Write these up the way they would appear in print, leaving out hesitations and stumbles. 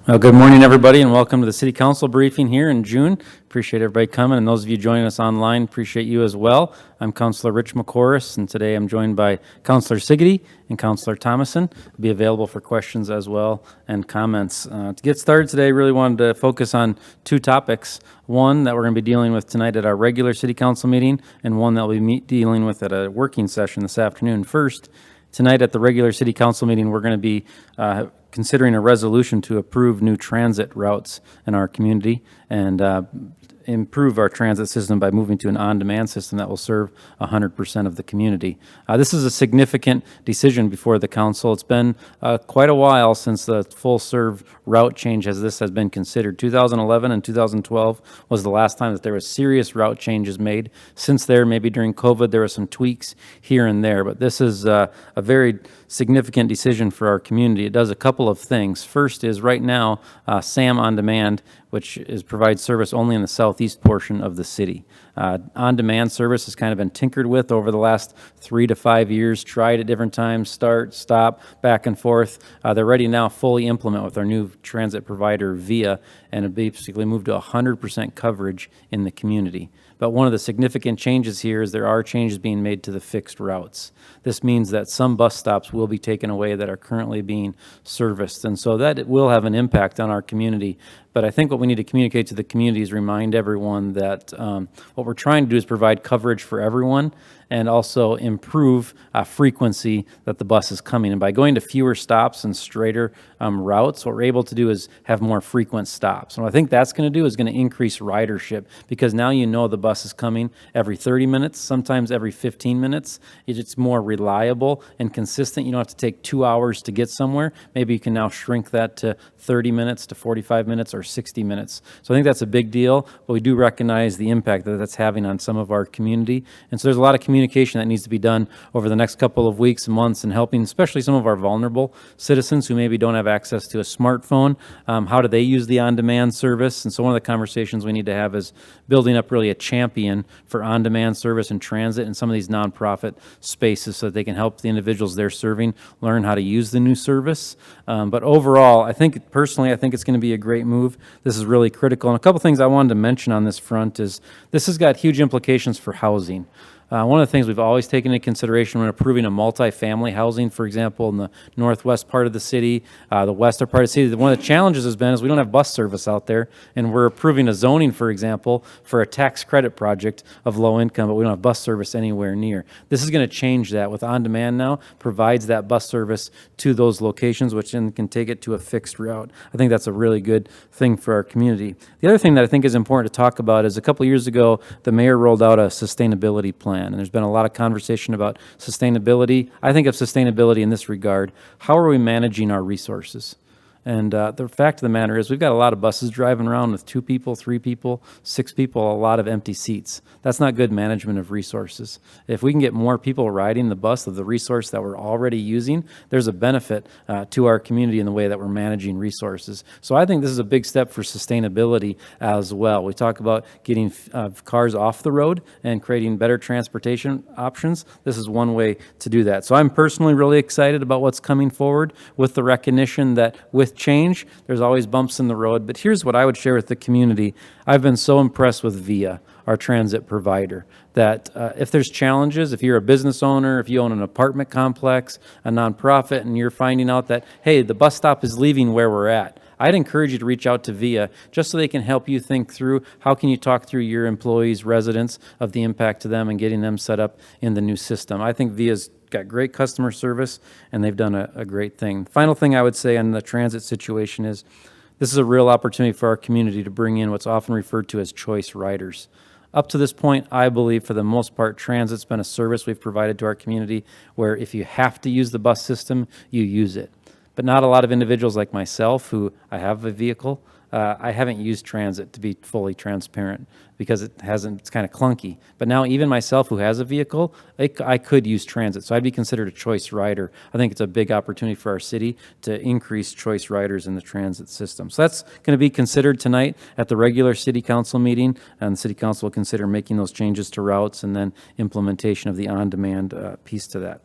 Well, good morning, everybody, and welcome to the City Council briefing here in June. Appreciate everybody coming, and those of you joining us online, appreciate you as well. I'm Councilor Rich McCorris, and today I'm joined by Councilor Siggety and Councilor Thomason. I'll be available for questions as well and comments. To get started today, really wanted to focus on two topics. One that we're going to be dealing with tonight at our regular City Council meeting, and one that we'll be dealing with at a working session this afternoon. First, tonight at the regular City Council meeting, we're going to be considering a resolution to approve new transit routes in our community and improve our transit system by moving to an on-demand system that will serve 100% of the community. This is a significant decision before the council. It's been quite a while since the full-serve route change has been considered. 2011 and 2012 was the last time that there was serious route changes made. Since there, maybe during COVID, there were some tweaks here and there, but this is a very significant decision for our community. It does a couple of things. First is right now, SAM On Demand, which provides service only in the southeast portion of the city. On-demand service has kind of been tinkered with over the last 3 to 5 years, tried at different times, start, stop, back and forth. They're ready now fully implement with our new transit provider, VIA, and it basically moved to 100% coverage in the community. But one of the significant changes here is there are changes being made to the fixed routes. This means that some bus stops will be taken away that are currently being serviced, and so that it will have an impact on our community. But I think what we need to communicate to the community is remind everyone that what we're trying to do is provide coverage for everyone and also improve frequency that the bus is coming. And by going to fewer stops and straighter routes, what we're able to do is have more frequent stops. And what I think that's going to do is going to increase ridership, because now you know the bus is coming every 30 minutes, sometimes every 15 minutes. It's more reliable and consistent. You don't have to take 2 hours to get somewhere. Maybe you can now shrink that to 30 minutes to 45 minutes or 60 minutes. So I think that's a big deal, but we do recognize the impact that that's having on some of our community. And so there's a lot of communication that needs to be done over the next couple of weeks and months, and helping especially some of our vulnerable citizens who maybe don't have access to a smartphone. How do they use the on-demand service? And so one of the conversations we need to have is building up really a champion for on-demand service and transit in some of these nonprofit spaces so that they can help the individuals they're serving learn how to use the new service. But overall, I think it's going to be a great move. This is really critical. And a couple things I wanted to mention on this front is this has got huge implications for housing. One of the things we've always taken into consideration when approving a multifamily housing, for example, in the northwest part of the city, the western part of the city, one of the challenges has been is we don't have bus service out there, and we're approving a zoning, for example, for a tax credit project of low income, but we don't have bus service anywhere near. This is going to change that with On Demand now, provides that bus service to those locations, which then can take it to a fixed route. I think that's a really good thing for our community. The other thing that I think is important to talk about is a couple years ago, the mayor rolled out a sustainability plan. And there's been a lot of conversation about sustainability. I think of sustainability in this regard. How are we managing our resources? And the fact of the matter is we've got a lot of buses driving around with 2 people, 3 people, 6 people, a lot of empty seats. That's not good management of resources. If we can get more people riding the bus of the resource that we're already using, there's a benefit to our community in the way that we're managing resources. So I think this is a big step for sustainability as well. We talk about getting cars off the road and creating better transportation options. This is one way to do that. So I'm personally really excited about what's coming forward with the recognition that with change, there's always bumps in the road. But here's what I would share with the community. I've been so impressed with VIA, our transit provider, that if there's challenges, if you're a business owner, if you own an apartment complex, a nonprofit, and you're finding out that, hey, the bus stop is leaving where we're at, I'd encourage you to reach out to VIA just so they can help you think through how can you talk through your employees, residents, of the impact to them and getting them set up in the new system. I think VIA's got great customer service, and they've done a great thing. Final thing I would say on the transit situation is this is a real opportunity for our community to bring in what's often referred to as choice riders. Up to this point, I believe for the most part, transit's been a service we've provided to our community where if you have to use the bus system, you use it. But not a lot of individuals like myself who I have a vehicle, I haven't used transit, to be fully transparent, because it's kind of clunky. But now even myself who has a vehicle, I could use transit. So I'd be considered a choice rider. I think it's a big opportunity for our city to increase choice riders in the transit system. So that's going to be considered tonight at the regular city council meeting, and the city council will consider making those changes to routes and then implementation of the on-demand piece to that.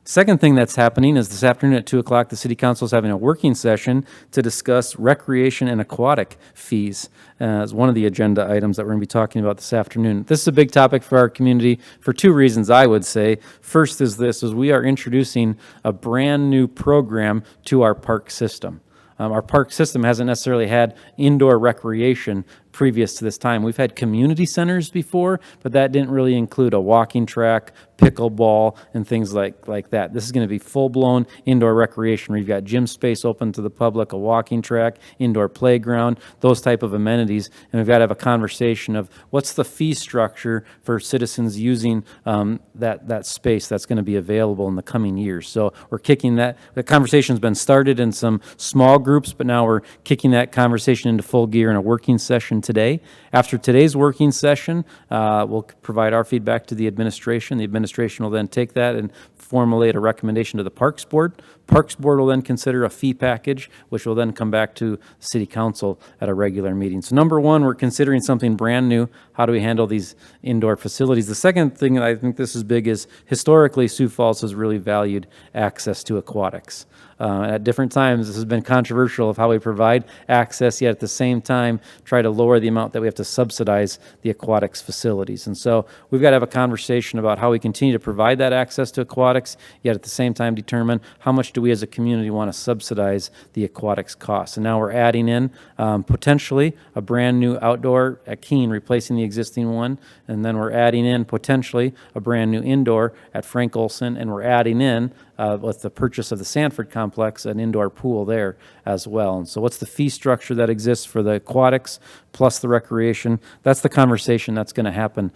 Second thing that's happening is this afternoon at 2 o'clock, the City Council is having a working session to discuss recreation and aquatic fees as one of the agenda items that we're going to be talking about this afternoon. This is a big topic for our community for two reasons, I would say. First is we are introducing a brand-new program to our park system. Our park system hasn't necessarily had indoor recreation previous to this time. We've had community centers before, but that didn't really include a walking track, pickleball, and things like that. This is going to be full-blown indoor recreation where you've got gym space open to the public, a walking track, indoor playground, those type of amenities. And we've got to have a conversation of what's the fee structure for citizens using that space that's going to be available in the coming years. So we're kicking that. The conversation's been started in some small groups, but now we're kicking that conversation into full gear in a working session today. After today's working session, we'll provide our feedback to the administration. The administration will then take that and formulate a recommendation to the Parks Board. Parks Board will then consider a fee package, which will then come back to City Council at a regular meeting. So number one, we're considering something brand new. How do we handle these indoor facilities? The second thing that I think this is big is historically Sioux Falls has really valued access to aquatics. At different times, this has been controversial of how we provide access, yet at the same time, try to lower the amount that we have to subsidize the aquatics facilities. And so we've got to have a conversation about how we continue to provide that access to aquatics, yet at the same time determine how much do we as a community want to subsidize the aquatics costs. And now we're adding in potentially a brand new outdoor at Keene, replacing the existing one. And then we're adding in potentially a brand new indoor at Frank Olson, and we're adding in with the purchase of the Sanford complex, an indoor pool there as well. And so what's the fee structure that exists for the aquatics plus the recreation? That's the conversation that's going to happen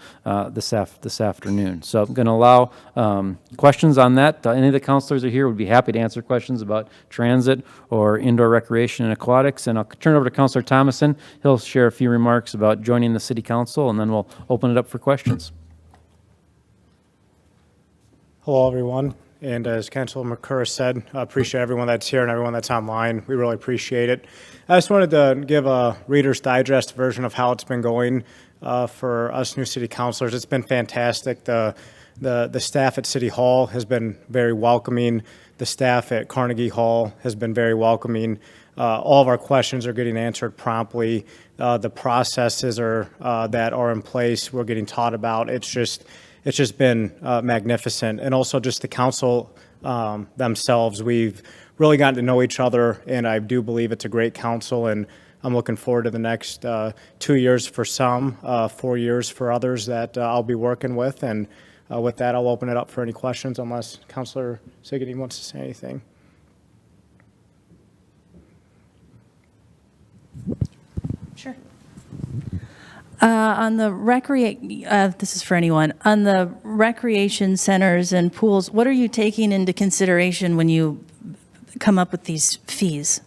this afternoon. So I'm going to allow questions on that. Any of the councilors are here would be happy to answer questions about transit or indoor recreation and aquatics. And I'll turn it over to Councilor Thomason. He'll share a few remarks about joining the City Council, and then we'll open it up for questions. Hello, everyone. And as Councilor McCurr said, I appreciate everyone that's here and everyone that's online. We really appreciate it. I just wanted to give a Reader's Digest version of how it's been going for us new city councilors. It's been fantastic. The staff at City Hall has been very welcoming. The staff at Carnegie Hall has been very welcoming. All of our questions are getting answered promptly. The processes that are in place, we're getting taught about. It's just been magnificent. And also just the council themselves, we've really gotten to know each other, and I do believe it's a great council, and I'm looking forward to the next 2 years for some, 4 years for others that I'll be working with. And with that, I'll open it up for any questions unless Councilor Siggety wants to say anything. Sure. On the this is for anyone. On the recreation centers and pools, what are you taking into consideration when you come up with these fees?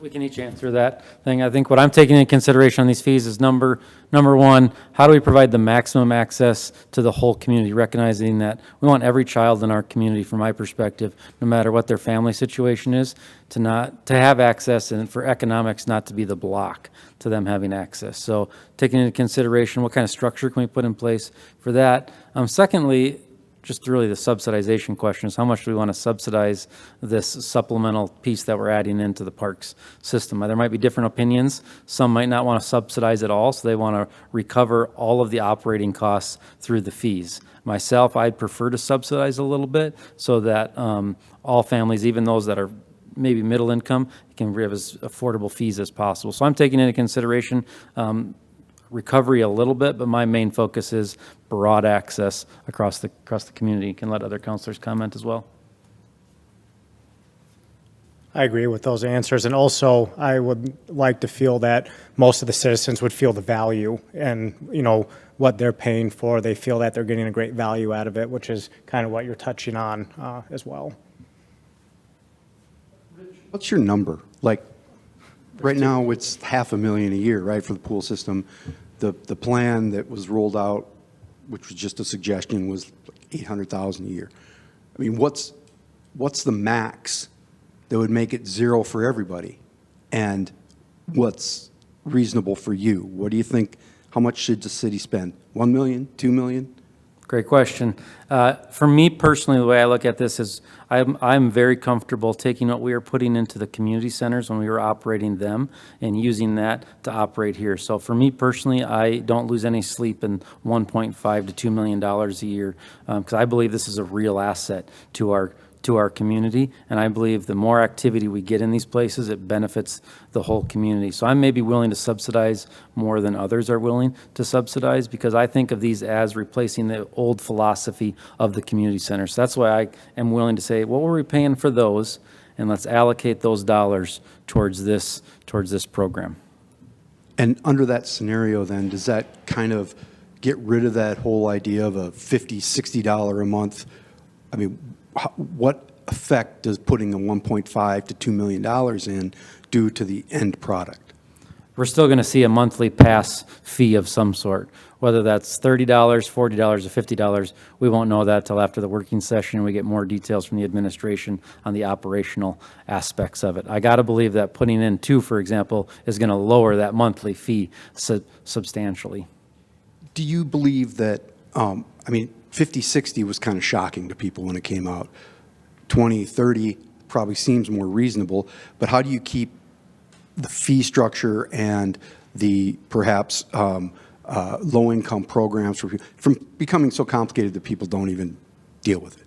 We can each answer that thing. I think what I'm taking into consideration on these fees is number one, how do we provide the maximum access to the whole community, recognizing that we want every child in our community, from my perspective, no matter what their family situation is, to have access, and for economics not to be the block to them having access. So taking into consideration what kind of structure can we put in place for that. Secondly, just really the subsidization question is how much do we want to subsidize this supplemental piece that we're adding into the parks system. There might be different opinions. Some might not want to subsidize at all, so they want to recover all of the operating costs through the fees. Myself, I'd prefer to subsidize a little bit so that all families, even those that are maybe middle income, can have as affordable fees as possible. So I'm taking into consideration recovery a little bit, but my main focus is broad access across the community. You can let other councilors comment as well. I agree with those answers, and also I would like to feel that most of the citizens would feel the value and what they're paying for. They feel that they're getting a great value out of it, which is kind of what you're touching on as well. What's your number? Like right now it's $500,000 a year, right, for the pool system. The plan that was rolled out, which was just a suggestion, was $800,000 a year. I mean, what's the max that would make it zero for everybody? And what's reasonable for you? What do you think? How much should the city spend? $1 million, $2 million? Great question. For me personally, the way I look at this is I'm very comfortable taking what we are putting into the community centers when we were operating them and using that to operate here. So for me personally, I don't lose any sleep in $1.5 to $2 million a year because I believe this is a real asset to our community, and I believe the more activity we get in these places, it benefits the whole community. So I'm maybe willing to subsidize more than others are willing to subsidize because I think of these as replacing the old philosophy of the community center. So that's why I am willing to say, what were we paying for those, and let's allocate those dollars towards this program. And under that scenario, then, does that kind of get rid of that whole idea of a $50, $60 a month? I mean, what effect does putting the $1.5 to $2 million in do to the end product? We're still going to see a monthly pass fee of some sort, whether that's $30, $40, or $50. We won't know that till after the working session and we get more details from the administration on the operational aspects of it. I got to believe that putting in two, for example, is going to lower that monthly fee substantially. Do you believe that, I mean, 50, 60 was kind of shocking to people when it came out. 20, 30 probably seems more reasonable, but how do you keep the fee structure and the perhaps low-income programs from becoming so complicated that people don't even deal with it?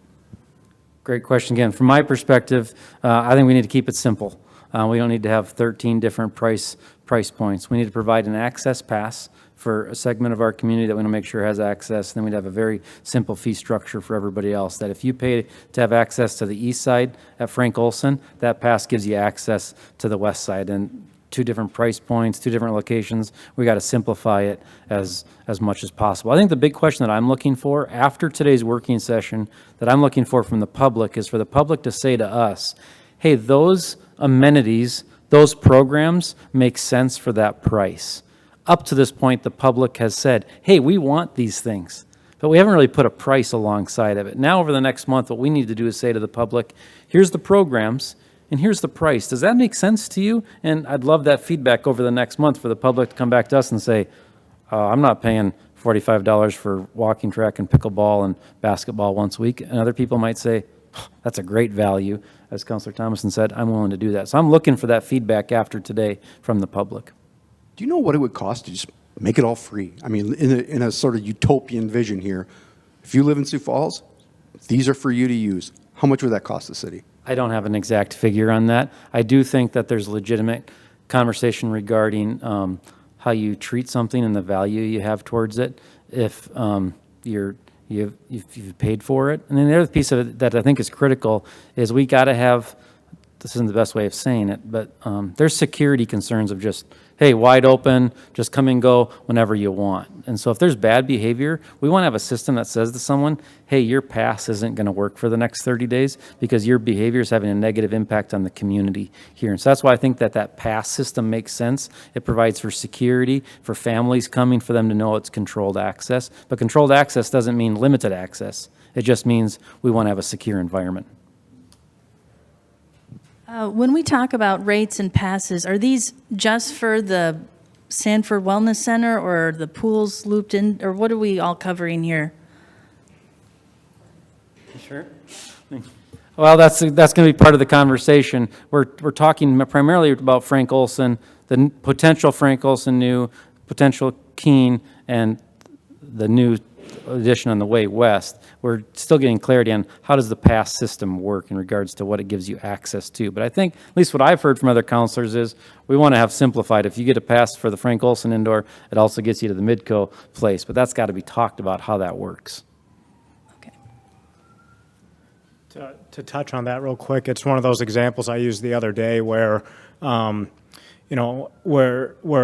Great question again. From my perspective, I think we need to keep it simple. We don't need to have 13 different price points. We need to provide an access pass for a segment of our community that we want to make sure has access. Then we'd have a very simple fee structure for everybody else. That if you pay to have access to the east side at Frank Olson, that pass gives you access to the west side. And 2 different price points, 2 different locations. We got to simplify it as much as possible. I think the big question that I'm looking for after today's working session that I'm looking for from the public is for the public to say to us, hey, those amenities, those programs make sense for that price. Up to this point, the public has said, hey, we want these things, but we haven't really put a price alongside of it. Now, over the next month, what we need to do is say to the public, here's the programs, and here's the price. Does that make sense to you? And I'd love that feedback over the next month for the public to come back to us and say, I'm not paying $45 for walking track and pickleball and basketball once a week. And other people might say, that's a great value. As Councilor Thomason said, I'm willing to do that. So I'm looking for that feedback after today from the public. Do you know what it would cost to just make it all free? I mean, in a sort of utopian vision here, if you live in Sioux Falls, these are for you to use. How much would that cost the city? I don't have an exact figure on that. I do think that there's legitimate conversation regarding how you treat something and the value you have towards it if you've paid for it. And then the other piece of it that I think is critical is we got to have, this isn't the best way of saying it, but there's security concerns of just, hey, wide open, just come and go whenever you want. And so if there's bad behavior, we want to have a system that says to someone, hey, your pass isn't going to work for the next 30 days because your behavior is having a negative impact on the community here. And so that's why I think that pass system makes sense. It provides for security, for families coming, for them to know it's controlled access. But controlled access doesn't mean limited access. It just means we want to have a secure environment. When we talk about rates and passes, are these just for the Sanford Wellness Center or the pools looped in, or what are we all covering here? Sure. Well, that's going to be part of the conversation. We're talking primarily about Frank Olson, the potential Frank Olson new, potential Keene, and the new addition on the way west. We're still getting clarity on how does the pass system work in regards to what it gives you access to. But I think, at least what I've heard from other counselors is we want to have simplified. If you get a pass for the Frank Olson indoor, it also gets you to the Midco place. But that's got to be talked about how that works. Okay. To touch on that real quick, it's one of those examples I used the other day where, where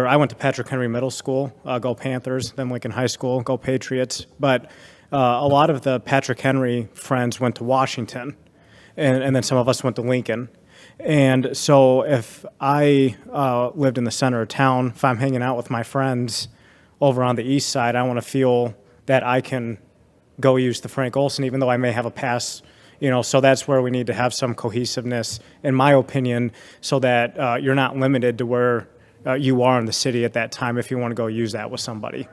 I went to Patrick Henry Middle School, go Panthers, then Lincoln High School, go Patriots. But a lot of the Patrick Henry friends went to Washington, and then some of us went to Lincoln. And so if I lived in the center of town, if I'm hanging out with my friends over on the east side, I want to feel that I can go use the Frank Olson, even though I may have a pass. So that's where we need to have some cohesiveness, in my opinion, so that you're not limited to where you are in the city at that time if you want to go use that with somebody.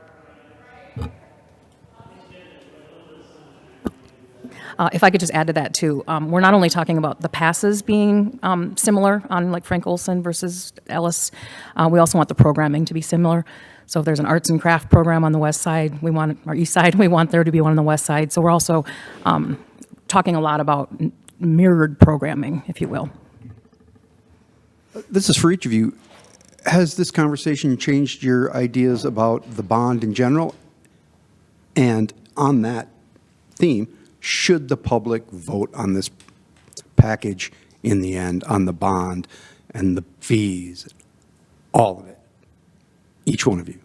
If I could just add to that too, we're not only talking about the passes being similar on like Frank Olson versus Ellis, we also want the programming to be similar. So if there's an arts and craft program on the west side, or east side, we want there to be one on the west side. So we're also talking a lot about mirrored programming, if you will. This is for each of you. Has this conversation changed your ideas about the bond in general? And on that theme, should the public vote on this package in the end, on the bond and the fees, all of it? Each one of you.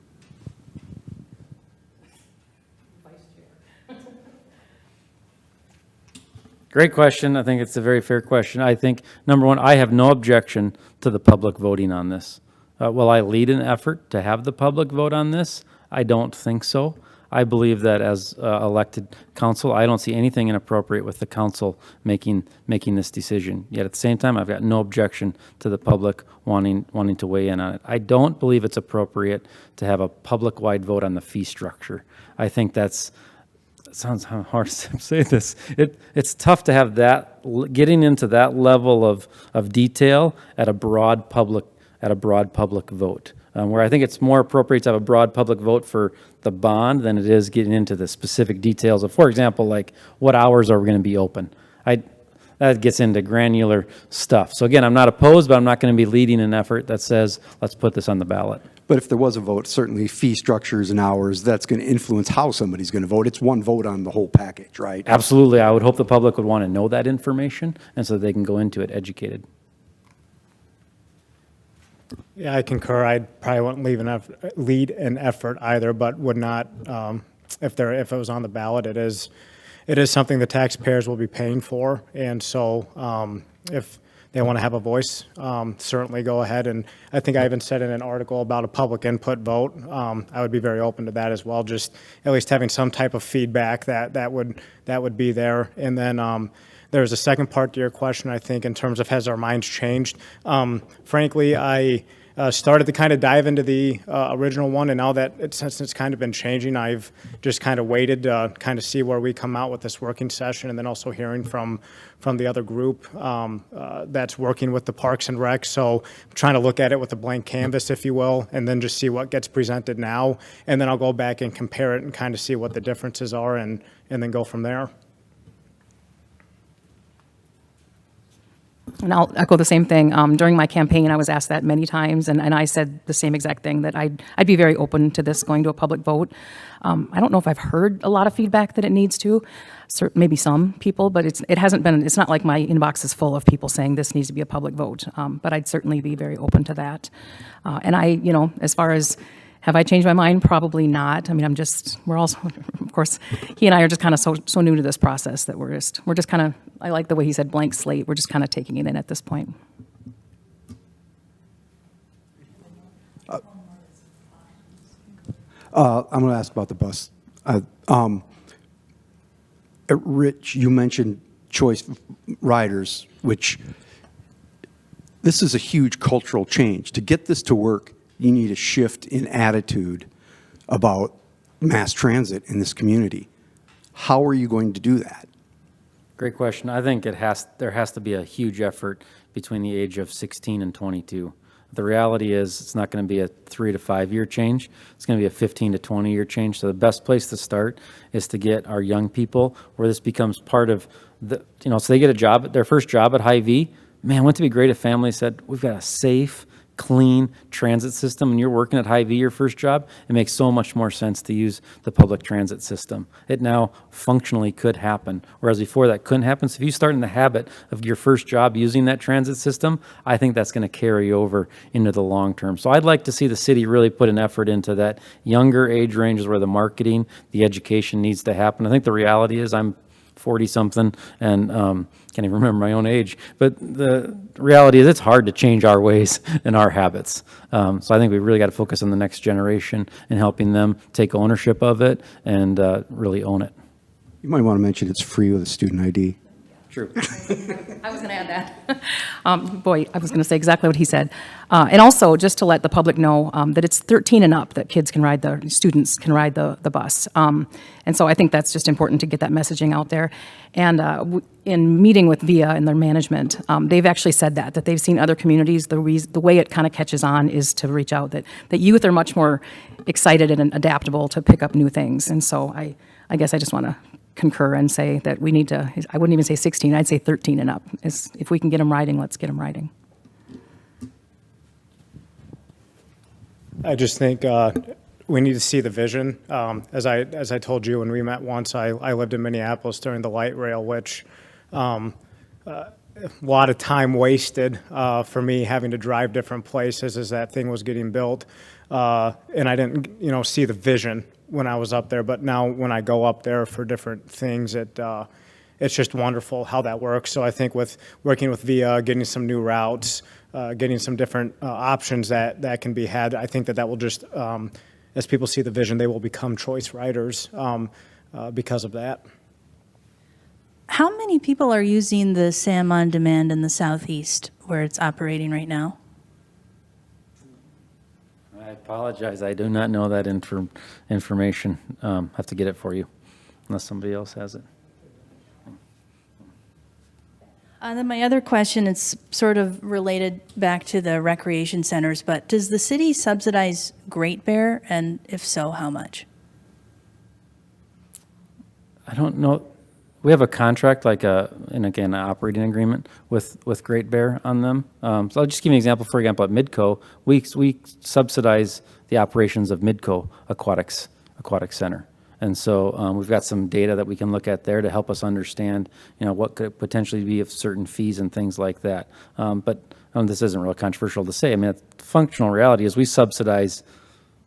Great question. I think it's a very fair question. I think, number one, I have no objection to the public voting on this. Will I lead an effort to have the public vote on this? I don't think so. I believe that as elected council, I don't see anything inappropriate with the council making this decision. Yet at the same time, I've got no objection to the public wanting to weigh in on it. I don't believe it's appropriate to have a public-wide vote on the fee structure. I think it sounds hard to say this. It's tough to have that, getting into that level of detail at a broad public vote. Where I think it's more appropriate to have a broad public vote for the bond than it is getting into the specific details of, for example, like what hours are we going to be open? That gets into granular stuff. So again, I'm not opposed, but I'm not going to be leading an effort that says, let's put this on the ballot. But if there was a vote, certainly fee structures and hours, that's going to influence how somebody's going to vote. It's one vote on the whole package, right? Absolutely. I would hope the public would want to know that information, and so they can go into it educated. Yeah, I concur. I probably wouldn't lead an effort either, but would not, if it was on the ballot, it is something the taxpayers will be paying for. And so if they want to have a voice, certainly go ahead. And I think I even said in an article about a public input vote, I would be very open to that as well, just at least having some type of feedback that would be there. And then there's a second part to your question, I think, in terms of has our minds changed. Frankly, I started to kind of dive into the original one, and now that since it's kind of been changing, I've just kind of waited to kind of see where we come out with this working session, and then also hearing from the other group that's working with the Parks and Rec. So I'm trying to look at it with a blank canvas, if you will, and then just see what gets presented now, and then I'll go back and compare it and kind of see what the differences are, and then go from there. And I'll echo the same thing. During my campaign, I was asked that many times, and I said the same exact thing, that I'd be very open to this going to a public vote. I don't know if I've heard a lot of feedback that it needs to. Maybe some people, but it hasn't been, it's not like my inbox is full of people saying this needs to be a public vote. But I'd certainly be very open to that. And as far as, have I changed my mind? Probably not. I mean, we're also, of course, he and I are just kind of so new to this process that we're just kind of, I like the way he said blank slate. We're just kind of taking it in at this point. I'm going to ask about the bus. Rich, you mentioned choice riders, which this is a huge cultural change. To get this to work, you need a shift in attitude about mass transit in this community. How are you going to do that? Great question. I think there has to be a huge effort between the age of 16 and 22. The reality is it's not going to be a 3 to 5 year change. It's going to be a 15 to 20 year change. So the best place to start is to get our young people where this becomes part of so they get their first job at Hy-Vee. Man, wouldn't it be great if families said, we've got a safe, clean transit system, and you're working at Hy-Vee your first job, it makes so much more sense to use the public transit system. It now functionally could happen, whereas before that couldn't happen. So if you start in the habit of your first job using that transit system, I think that's going to carry over into the long term. So I'd like to see the city really put an effort into that younger age ranges where the marketing, the education needs to happen. I think the reality is I'm 40-something and can't even remember my own age. But the reality is it's hard to change our ways and our habits. So I think we really got to focus on the next generation and helping them take ownership of it and really own it. You might want to mention it's free with a student ID. True. I was going to add that. Boy, I was going to say exactly what he said. And also, just to let the public know that it's 13 and up that kids can ride, the students can ride the bus. And so I think that's just important to get that messaging out there. And in meeting with VIA and their management, they've actually said that they've seen other communities, the way it kind of catches on is to reach out, that youth are much more excited and adaptable to pick up new things. And so I guess I just want to concur and say that we need to, I wouldn't even say 16, I'd say 13 and up. If we can get them riding, let's get them riding. I just think we need to see the vision. As I told you when we met once, I lived in Minneapolis during the light rail, which a lot of time wasted for me having to drive different places as that thing was getting built. And I didn't, see the vision when I was up there. But now when I go up there for different things, it's just wonderful how that works. So I think with working with VIA, getting some new routes, getting some different options that can be had, I think that will just, as people see the vision, they will become choice riders because of that. How many people are using the SAM on Demand in the Southeast where it's operating right now? I apologize. I do not know that information. Have to get it for you, unless somebody else has it. Then my other question is sort of related back to the recreation centers, but does the city subsidize Great Bear, and if so, how much? I don't know. We have a contract, and again, an operating agreement with Great Bear on them. So I'll just give you an example. For example, at Midco, we subsidize the operations of Midco Aquatic Center. And so we've got some data that we can look at there to help us understand, what could potentially be of certain fees and things like that. But this isn't really controversial to say. I mean, the functional reality is we subsidize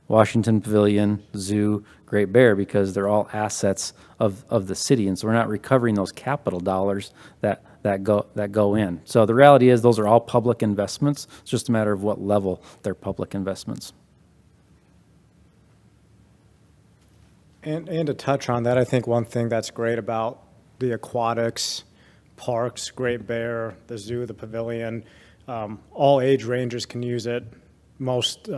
Washington Pavilion, Zoo, Great Bear, because they're all assets of the city, and so we're not recovering those capital dollars that go in. So the reality is those are all public investments. It's just a matter of what level they're public investments. And to touch on that, I think one thing that's great about the aquatics, parks, Great Bear, the zoo, the pavilion, all age ranges can use it. Most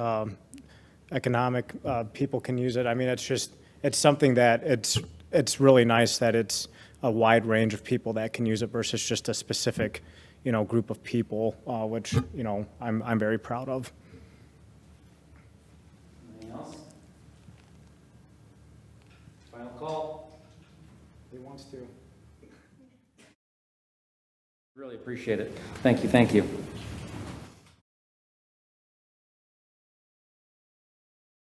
economic people can use it. I mean, it's something that it's really nice that it's a wide range of people that can use it versus just a specific, group of people, which, I'm very proud of. Anything else? Final call. He wants to. Really appreciate it. Thank you.